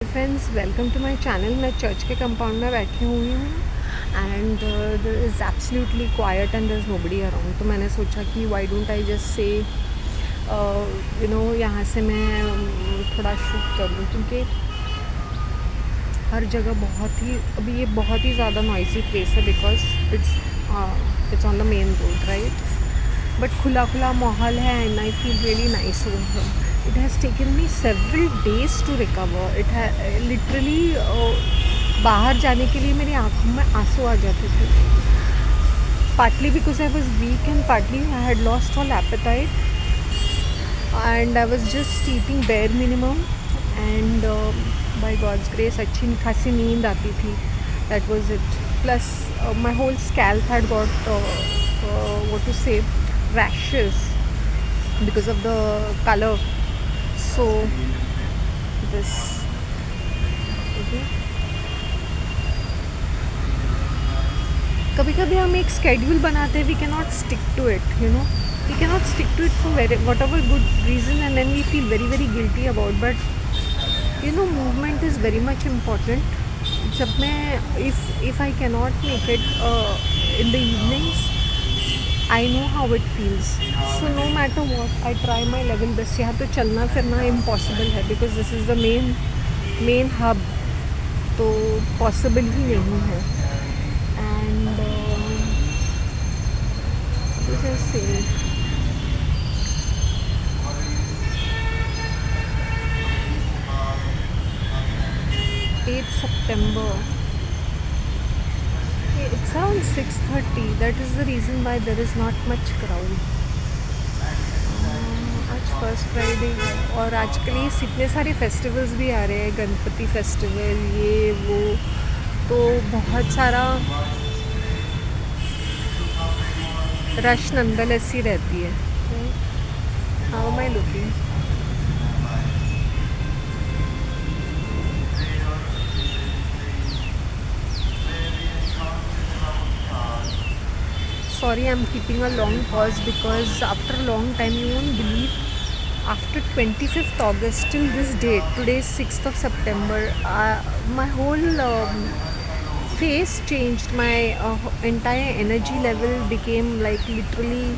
Friends, welcome to my channel. मैं church के compound में बैठी हुई हूँ and there is absolutely quiet and there is nobody around. तो मैंने सोचा कि why don't I just say यहाँ से मैं थोड़ा शूट कर लूँ, क्योंकि हर जगह अभी ये बहुत ही ज़्यादा नॉइसी प्लेस है because it's on the main road, right. But खुला खुला माहौल है and I feel really nice over here. It has taken me several days to recover. It है लिटरली बाहर जाने के लिए मेरी आँखों में आंसू आ जाते थे, partly because I was weak and partly I had lost all appetite and I was just eating bare minimum and by God's grace अच्छी खासी नींद आती थी। That was it. Plus my whole scalp had got what to say rashes because of the color. So this okay. कभी कभी हम एक schedule बनाते हैं, we can not stick to it, we can not stick to it for whatever good reason and then we feel very very guilty about. But movement is very much important. जब मैं if I can not make it in the evenings, I know how it feels. So no matter what I try my level best. यहाँ तो चलना फिरना impossible है because this is the main hub, तो possible ही नहीं है। And से 8 September. It's around 6:30. That is the reason why there is not much crowd. आज फर्स्ट फ्राइडे है और आजकल इतने सारे फेस्टिवल्स भी आ रहे हैं, गणपति फेस्टिवल ये वो, तो बहुत सारा रश नंदलेस ही रहती है। How am I looking? Sorry, I'm keeping a long pause because after a long time, you won't believe, after 25th August till this date, today is 6th of September, my whole face changed. My entire energy level became like literally,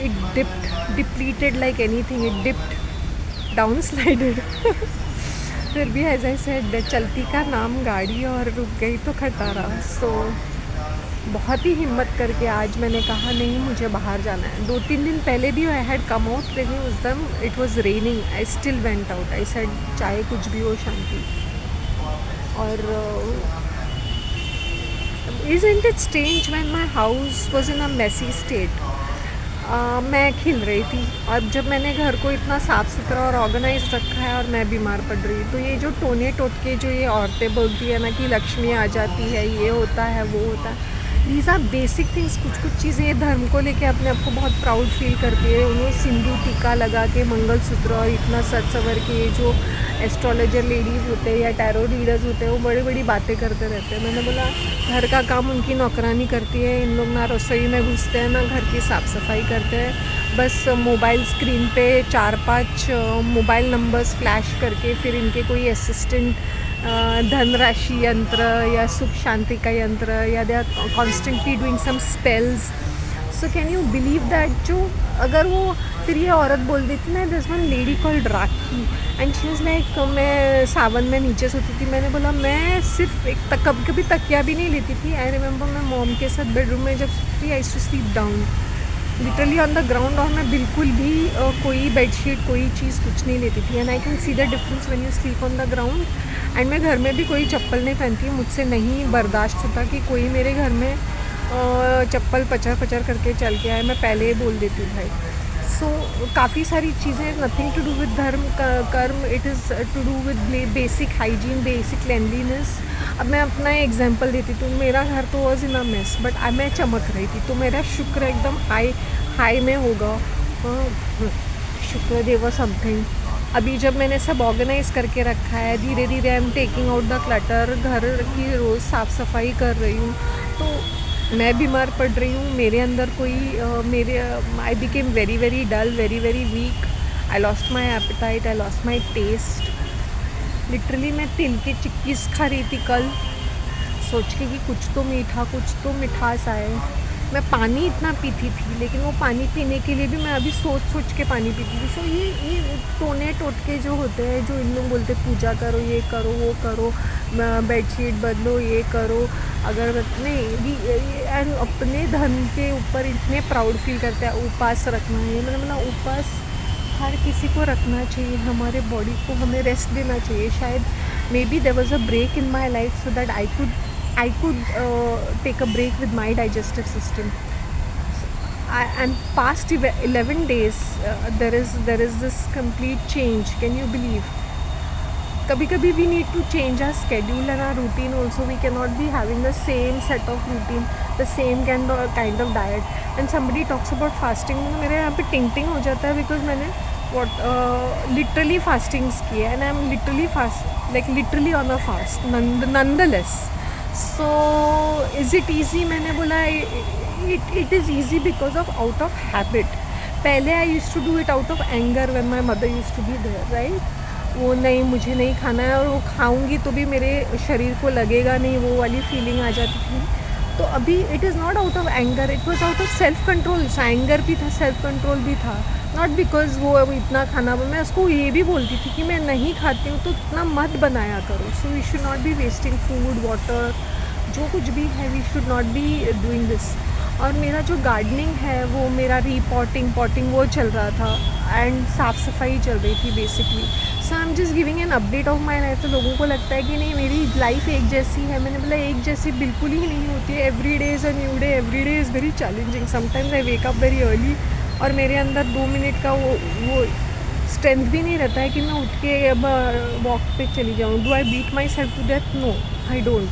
it depleted like anything. It dipped, downslided. फिर भी as I said, चलती का नाम गाड़ी और रुक गई तो खटारा। सो बहुत ही हिम्मत करके आज मैंने कहा नहीं, मुझे बाहर जाना है। 2-3 दिन पहले भी आई हैड कम आउट, लेकिन उस दिन it was raining, I still went out. I said चाहे कुछ भी हो शांति। और isn't it strange when my house was in a messy state. मैं खिल रही थी और जब मैंने घर को इतना साफ़ सुथरा और ऑर्गेनाइज रखा है और मैं बीमार पड़ रही, तो ये जो टोने टोटके जो ये औरतें बोलती है ना कि लक्ष्मी आ जाती है, ये होता है वो होता है, दीज आर बेसिक थिंग्स। कुछ चीज़ें धर्म को लेके अपने आप को बहुत प्राउड फील करती है। उन्हें सिंदूर टीका लगा के, मंगलसूत्र और इतना सज सवर के, ये जो एस्ट्रोलॉजर लेडीज़ होते हैं या टैरो रीडर्स होते हैं, वो बड़ी बड़ी बातें करते रहते हैं। मैंने बोला घर का काम उनकी नौकरानी करती है, इन लोग ना रसोई में घुसते हैं ना घर की साफ़ सफाई करते हैं। बस मोबाइल स्क्रीन पे 4-5 मोबाइल नंबर्स फ्लैश करके फिर इनके कोई असिस्टेंट धनराशि यंत्र या सुख शांति का यंत्र, या they are constantly doing some spells. So can you believe that? जो अगर वो फिर ये औरत बोल देती ना, this one lady called Rakhi and she is like, मैं सावन में नीचे सोती थी। मैंने बोला मैं सिर्फ कभी तकिया भी नहीं लेती थी। आई रिमेंबर मैं मॉम के साथ बेडरूम में जब सोती थी, I used to sleep down literally on the ground, और मैं बिल्कुल भी कोई बेडशीट कोई चीज़ कुछ नहीं लेती थी। And I can see the difference when you sleep on the ground. And मैं घर में भी कोई चप्पल नहीं पहनती, मुझसे नहीं बर्दाश्त होता कि कोई मेरे घर में चप्पल पचर पचर करके चल के आए। मैं पहले ही बोल देती भाई। सो काफ़ी सारी चीज़ें नथिंग टू डू विद धर्म कर्म, it is to do with basic hygiene, basic cleanliness. अब मैं अपना एग्जांपल देती हूँ। मेरा घर तो was in a mess, but मैं चमक रही थी, तो मेरा शुक्र एकदम हाई में होगा। शुक्र देव समथिंग। अभी जब मैंने सब ऑर्गेनाइज़ करके रखा है, धीरे धीरे I am taking out the clutter, घर की रोज़ साफ़ सफाई कर रही हूँ, तो मैं बीमार पड़ रही हूँ। मेरे अंदर कोई I became very very dull, very very weak. I lost my appetite, I lost my taste. Literally मैं तिल की चिक्कीज़ खा रही थी कल, सोच के कि कुछ तो मीठा, कुछ तो मिठास आए। मैं पानी इतना पीती थी, लेकिन वो पानी पीने के लिए भी मैं अभी सोच सोच के पानी पीती थी। सो ये टोने टोटके जो होते हैं, जो इन लोग बोलते पूजा करो, ये करो, वो करो, बेडशीट बदलो, ये करो, अगर नहीं एंड अपने धन के ऊपर इतने प्राउड फील करते हैं। उपवास रखना है, मैंने बोला उपवास हर किसी को रखना चाहिए, हमारे बॉडी को हमें रेस्ट देना चाहिए। शायद maybe there was a break in my life so that I could take a break with my digestive system. And past 11 days there is this complete change. Can you believe? कभी कभी we need to change our schedule and our routine also. We cannot be having the same set of routine, the same kind of diet. And somebody talks about fasting, मेरे यहाँ पे टिंग हो जाता है because मैंने literally fastings की है, and I'm literally on a fast nonetheless. So is it easy? मैंने बोला it is easy because of out of habit. पहले I used to do it out of anger when my mother used to be there, right? वो नहीं, मुझे नहीं खाना है, और वो खाऊंगी तो भी मेरे शरीर को लगेगा नहीं, वो वाली फीलिंग आ जाती थी। तो अभी it is not out of anger, it was out of self control. Anger भी था, सेल्फ कंट्रोल भी था, नॉट बिकॉज वो इतना खाना। मैं उसको ये भी बोलती थी कि मैं नहीं खाती हूँ तो इतना मत बनाया करो। So we should not be wasting food, water, जो कुछ भी है, we should not be doing this. और मेरा जो गार्डनिंग है वो मेरा पॉटिंग वो चल रहा था, एंड साफ़ सफाई चल रही थी basically. So I am just giving an update of my life. तो लोगों को लगता है कि नहीं मेरी लाइफ एक जैसी है। मैंने बोला एक जैसी बिल्कुल ही नहीं होती है। Every day is a new day, every day is very challenging. Sometimes I wake up very early और मेरे अंदर 2 मिनट का वो स्ट्रेंथ भी नहीं रहता है कि मैं उठ के अब वॉक पे चली जाऊँ। Do I beat myself to death? No, I don't,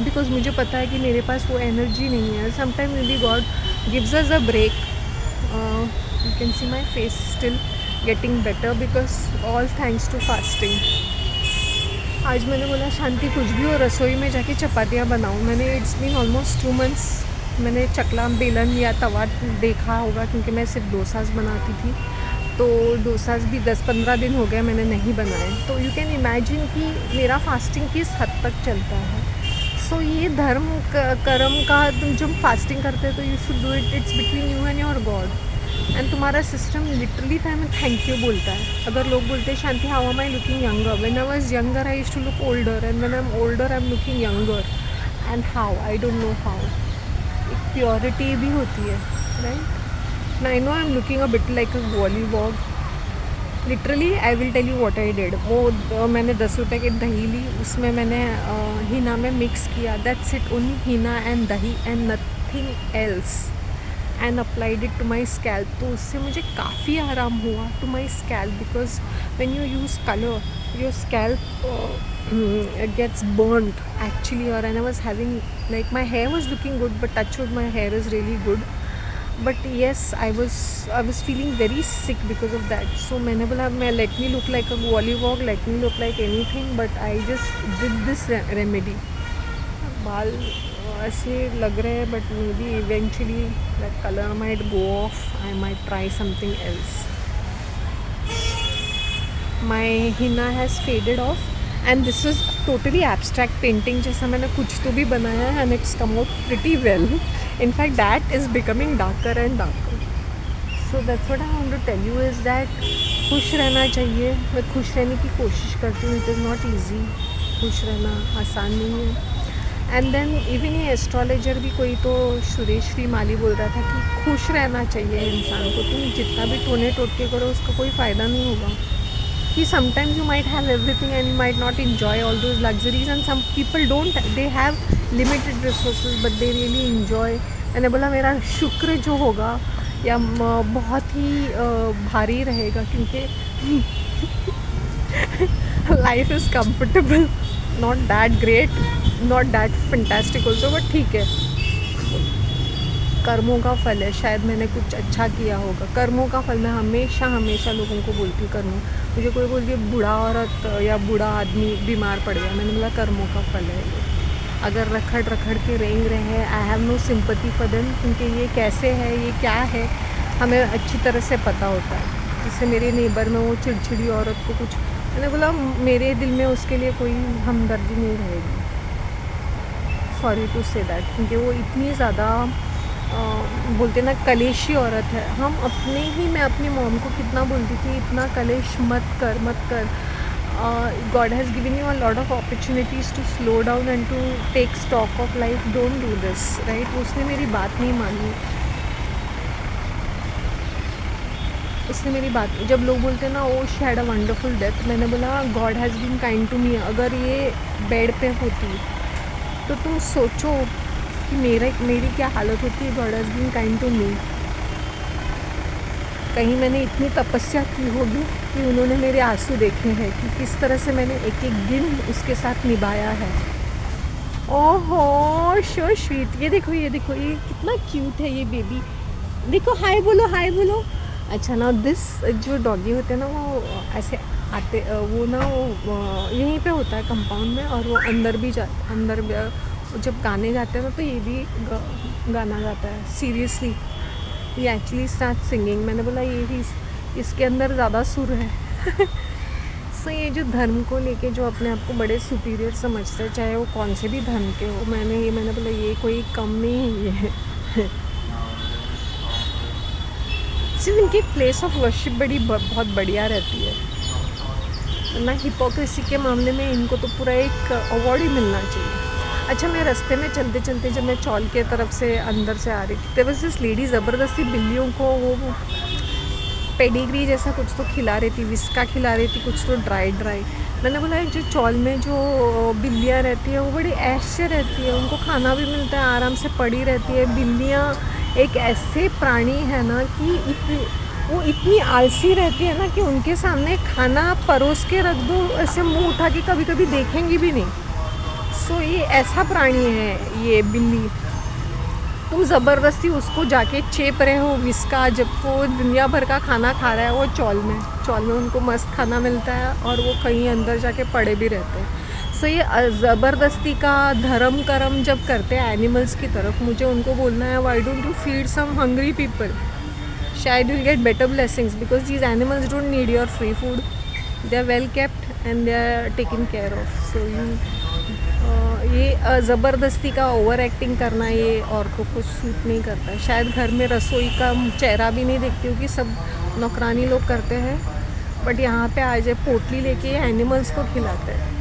because मुझे पता है कि मेरे पास वो एनर्जी नहीं है। Sometime maybe God gives us a break. You can see my face still getting better because all thanks to fasting. आज मैंने बोला शांति कुछ भी हो, रसोई में जाके चपातियाँ बनाऊँ। मैंने इट्स बीन ऑलमोस्ट 2 months मैंने चकला बेलन या तवा देखा होगा, क्योंकि मैं सिर्फ डोसाज बनाती थी। तो डोसाज भी 10-15 दिन हो गए मैंने नहीं बनाए। तो यू कैन इमेजिन कि मेरा फास्टिंग किस हद तक चलता है। सो ये धर्म कर्म का तुम जब फास्टिंग करते हो तो you should do it, it's between you and your God. And तुम्हारा सिस्टम लिटरली टाइम में थैंक यू बोलता है। अगर लोग बोलते हैं Shanti how am I looking younger, when I was younger I used to look older, and when I am older I am looking younger. And how, I don't know how. एक purity भी होती है, right? I know I am looking a bit like a वॉलीवॉग। Literally I will tell you what I did. वो मैंने 10 रुपये की दही ली, उसमें मैंने हीना में मिक्स किया, that's it, only henna and dahi and nothing else, and applied it to my scalp. तो उससे मुझे काफ़ी आराम हुआ to my scalp, because when you use colour your scalp gets burnt actually, or and I was having like my hair was looking good, but touch wood my hair is really good, but yes I was feeling very sick because of that. So मैंने बोला मैं let me look like a gollywog, let me look like anything, but I just did this remedy. बाल ऐसे लग रहे हैं, but maybe eventually that color might go off, I might try something else. My henna has faded off and this is totally abstract painting, जैसा मैंने कुछ तो भी बनाया है and it's come out pretty well. In fact that is becoming darker and darker. So that's what I want to tell you is that खुश रहना चाहिए। मैं खुश रहने की कोशिश करती हूँ, it is not easy, खुश रहना आसान नहीं है। एंड देन इवन ये एस्ट्रोलॉजर भी कोई तो सुरेश श्री माली बोल रहा था कि खुश रहना चाहिए इंसान को। तुम जितना भी टोने टोटके करो उसका कोई फ़ायदा नहीं होगा। कि sometimes you might have everything and you might not enjoy all those luxuries, and some people don't, they have limited resources but they really enjoy. मैंने बोला मेरा शुक्र जो होगा या बहुत ही भारी रहेगा, क्योंकि life is comfortable, not that great, not that fantastic also, but ठीक है। कर्मों का फल है, शायद मैंने कुछ अच्छा किया होगा। कर्मों का फल मैं हमेशा लोगों को बोलती हूँ कर्मों। मुझे कोई बोलती है बूढ़ा औरत या बूढ़ा आदमी बीमार पड़ गया, मैंने बोला कर्मों का फल है ये। अगर रखड़ के रेंग रहे हैं, I have no sympathy for them, क्योंकि ये कैसे है, ये क्या है, हमें अच्छी तरह से पता होता है। जैसे मेरे नेबर में वो चिड़चिड़ी औरत को कुछ, मैंने बोला मेरे दिल में उसके लिए कोई हमदर्दी नहीं रहेगी, सॉरी टू से दैट, क्योंकि वो इतनी ज़्यादा बोलते ना कलेशी औरत है। मैं अपनी मॉम को कितना बोलती थी, इतना कलेश मत कर मत कर। God has given you a lot of opportunities to slow down and to take stock of life, don't do this, right. उसने मेरी बात नहीं मानी, उसने मेरी बात, जब लोग बोलते हैं ना oh she had a wonderful death, मैंने बोला God has been kind to me. अगर ये बेड पे होती तो तुम सोचो कि मेरी क्या हालत होती है। God has been kind to me. कहीं मैंने इतनी तपस्या की होगी कि उन्होंने मेरे आंसू देखे हैं कि किस तरह से मैंने एक एक दिन उसके साथ निभाया है। ओहो शो स्वीट। ये देखो ये कितना क्यूट है ये बेबी। देखो हाय बोलो हाय बोलो। अच्छा ना दिस जो डॉगी होते हैं ना वो ऐसे आते, वो ना वो यहीं पे होता है कंपाउंड में, और वो अंदर भी जब गाने गाते हैं ना तो ये भी गाना गाता है। सीरियसली ये एक्चुअली स्टार्ट सिंगिंग। मैंने बोला ये भी इसके अंदर ज़्यादा सुर है। सो ये जो धर्म को लेके जो अपने आप को बड़े सुपीरियर समझते हैं, चाहे वो कौन से भी धर्म के हो, मैंने बोला ये कोई कम नहीं है ये। सिर्फ इनकी प्लेस ऑफ वर्शिप बहुत बढ़िया रहती है ना। हिपोक्रेसी के मामले में इनको तो पूरा एक अवार्ड ही मिलना चाहिए। अच्छा, मैं रास्ते में चलते चलते जब मैं चौल के तरफ से अंदर से आ रही थी, देयर वाज दिस लेडी ज़बरदस्ती बिल्लियों को वो पेडिग्री जैसा कुछ तो खिला रही थी, विस्का खिला रही थी, कुछ तो ड्राई। मैंने बोला जो चौल में जो बिल्लियाँ रहती है वो बड़ी ऐश से रहती है, उनको खाना भी मिलता है, आराम से पड़ी रहती है। बिल्लियाँ एक ऐसे प्राणी है ना कि वो इतनी आलसी रहती है ना कि उनके सामने खाना परोस के रख दो, ऐसे मुंह उठा के कभी कभी देखेंगी भी नहीं। सो ये ऐसा प्राणी है ये बिल्ली। तुम ज़बरदस्ती उसको जाके चेप रहे हो विस्का, जब वो दुनिया भर का खाना खा रहा है। वो चौल में उनको मस्त खाना मिलता है और वो कहीं अंदर जाके पड़े भी रहते हैं। सो ये ज़बरदस्ती का धर्म कर्म जब करते हैं एनिमल्स की तरफ, मुझे उनको बोलना है why don't you feed some hungry people, शायद you get better blessings, because these animals don't need your free food, they are well kept and they are taken care of. So ये ज़बरदस्ती का ओवर एक्टिंग करना ये औरतों को suit नहीं करता है। शायद घर में रसोई का चेहरा भी नहीं देखती हूँ कि सब नौकरानी लोग करते हैं, बट यहाँ पे आ जाए पोटली लेके एनिमल्स को खिलाते हैं।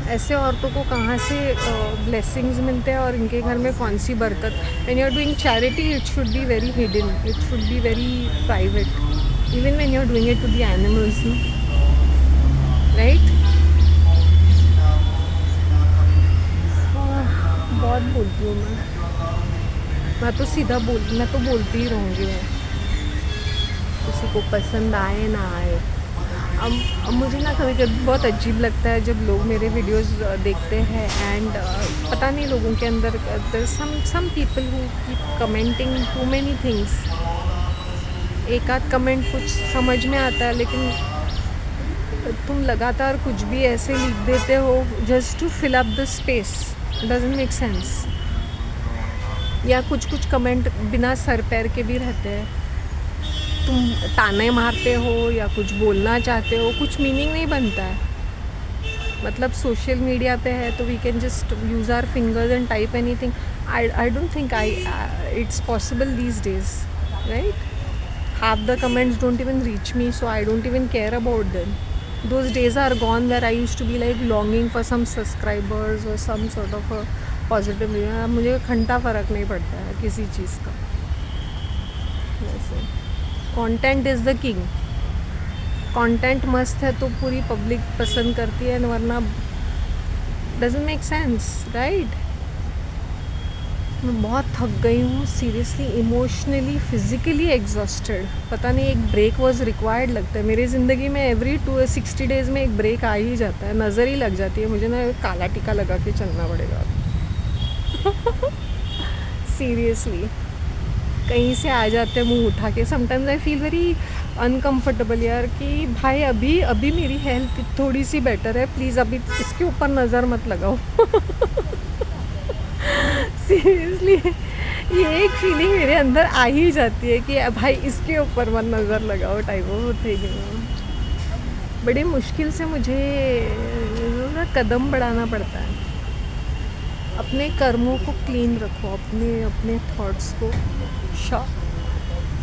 ऐसे औरतों को कहाँ से ब्लेसिंग्स मिलते हैं और इनके घर में कौन सी बरकत। When you are doing charity it should be very hidden, it should be very private, even when you are doing it to the animals, right. बहुत बोलती हूँ मैं तो बोलती ही रहूँगी मैं, किसी को पसंद आए ना आए। अब मुझे ना कभी कभी बहुत अजीब लगता है जब लोग मेरे वीडियोस देखते हैं एंड पता नहीं लोगों के अंदर some people who keep commenting to many things. एक आध कमेंट कुछ समझ में आता है, लेकिन तुम लगातार कुछ भी ऐसे लिख देते हो just to fill up the space, doesn't make sense. या कुछ कमेंट बिना सर पैर के भी रहते हैं, तुम ताने मारते हो या कुछ बोलना चाहते हो, कुछ मीनिंग नहीं बनता है। मतलब सोशल मीडिया पे है तो we can just use our fingers and type anything. I don't think it's possible these days, right. Half the comments don't even reach me, so I don't even care about them. Those days are gone where I used to be like longing for some subscribers or some sort of a positive reaction. मुझे घंटा फ़र्क नहीं पड़ता है किसी चीज़ का। वैसे content is the king. Content मस्त है तो पूरी पब्लिक पसंद करती है, वरना डजंट मेक सेंस, राइट। मैं बहुत थक गई हूँ सीरियसली, इमोशनली फिज़िकली एग्जॉस्टेड। पता नहीं एक ब्रेक वॉज रिक्वायर्ड लगता है मेरी ज़िंदगी में। एवरी 60 डेज़ में एक ब्रेक आ ही जाता है, नज़र ही लग जाती है मुझे ना। काला टीका लगा के चलना पड़ेगा सीरियसली। कहीं से आ जाते हैं मुंह उठा के। Sometimes I feel very uncomfortable यार कि भाई अभी मेरी हेल्थ थोड़ी सी बेटर है, प्लीज़ अभी इसके ऊपर नज़र मत लगाओ सीरियसली ये एक फीलिंग मेरे अंदर आ ही जाती है कि भाई इसके ऊपर मत नज़र लगाओ टाइप ऑफ थिंग। बड़ी मुश्किल से मुझे ना कदम बढ़ाना पड़ता है। अपने कर्मों को क्लीन रखो, अपने अपने थॉट्स को शा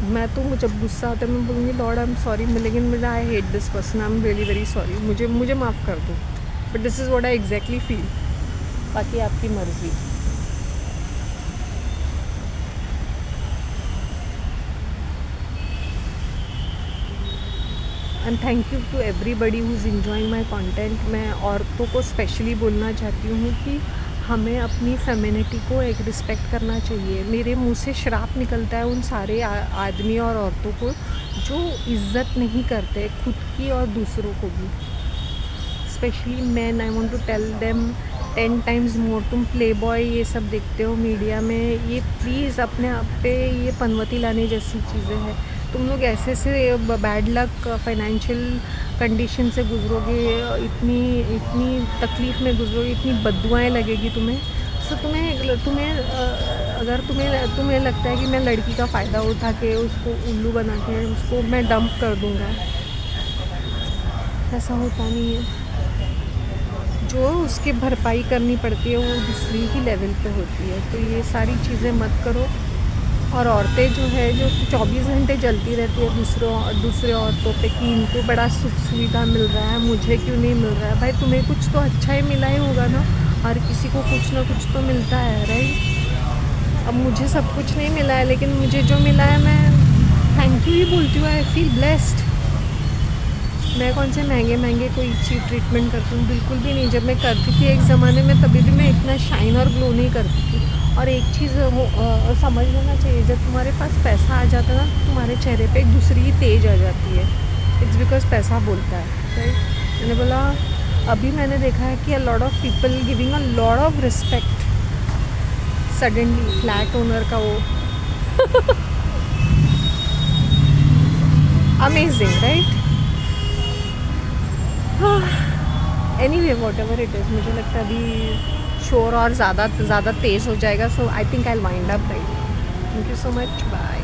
मैं तो मुझे जब गुस्सा आता है मैं बोलूँगी लॉर्ड आई एम सॉरी, लेकिन मुझे I hate this person, I am really very sorry, मुझे मुझे माफ़ कर दो, but this is what I exactly feel. बाकी आपकी मर्ज़ी। And thank you to everybody who is enjoying my content. मैं औरतों को स्पेशली बोलना चाहती हूँ कि हमें अपनी फेमिनिटी को एक रिस्पेक्ट करना चाहिए। मेरे मुंह से श्राप निकलता है उन सारे आदमी और औरतों को जो इज़्ज़त नहीं करते खुद की और दूसरों को भी। Specially man, I want to tell them 10 times more. तुम प्ले बॉय ये सब देखते हो मीडिया में, ये प्लीज़ अपने आप पे ये पनवती लाने जैसी चीज़ें हैं। तुम लोग ऐसे से बैड लक फाइनेंशियल कंडीशन से गुजरोगे, इतनी इतनी तकलीफ़ में गुजरोगे, इतनी बद्दुआएं लगेगी तुम्हें। सो तुम्हें तुम्हें अगर तुम्हें लगता है कि मैं लड़की का फ़ायदा उठा के उसको उल्लू बना के उसको मैं डंप कर दूँगा, ऐसा होता नहीं है। जो उसकी भरपाई करनी पड़ती है वो दूसरी ही लेवल पे होती है। तो ये सारी चीज़ें मत करो। और औरतें जो है जो 24 घंटे जलती रहती है दूसरे औरतों पे कि इनको बड़ा सुख सुविधा मिल रहा है, मुझे क्यों नहीं मिल रहा है। भाई तुम्हें कुछ तो अच्छा ही मिला ही होगा ना, हर किसी को कुछ ना कुछ तो मिलता है, राइट। अब मुझे सब कुछ नहीं मिला है, लेकिन मुझे जो मिला है मैं थैंक यू ही बोलती हूँ। I feel blessed. मैं कौन से महंगे महंगे कोई चीज़ ट्रीटमेंट करती हूँ, बिल्कुल भी नहीं। जब मैं करती थी एक ज़माने में तभी भी मैं इतना शाइन और ग्लो नहीं करती थी। और एक चीज़ वो समझ लेना चाहिए, जब तुम्हारे पास पैसा आ जाता है ना तो तुम्हारे चेहरे पे एक दूसरी ही तेज आ जाती है। इट्स बिकॉज पैसा बोलता है, राइट। मैंने बोला अभी मैंने देखा है कि अ lot of people giving a lot of respect suddenly flat owner का वो amazing, right. Anyway what ever it is, मुझे लगता है अभी शोर और ज़्यादा तेज़ हो जाएगा। So I think I will wind up, right. Thank you so much, bye.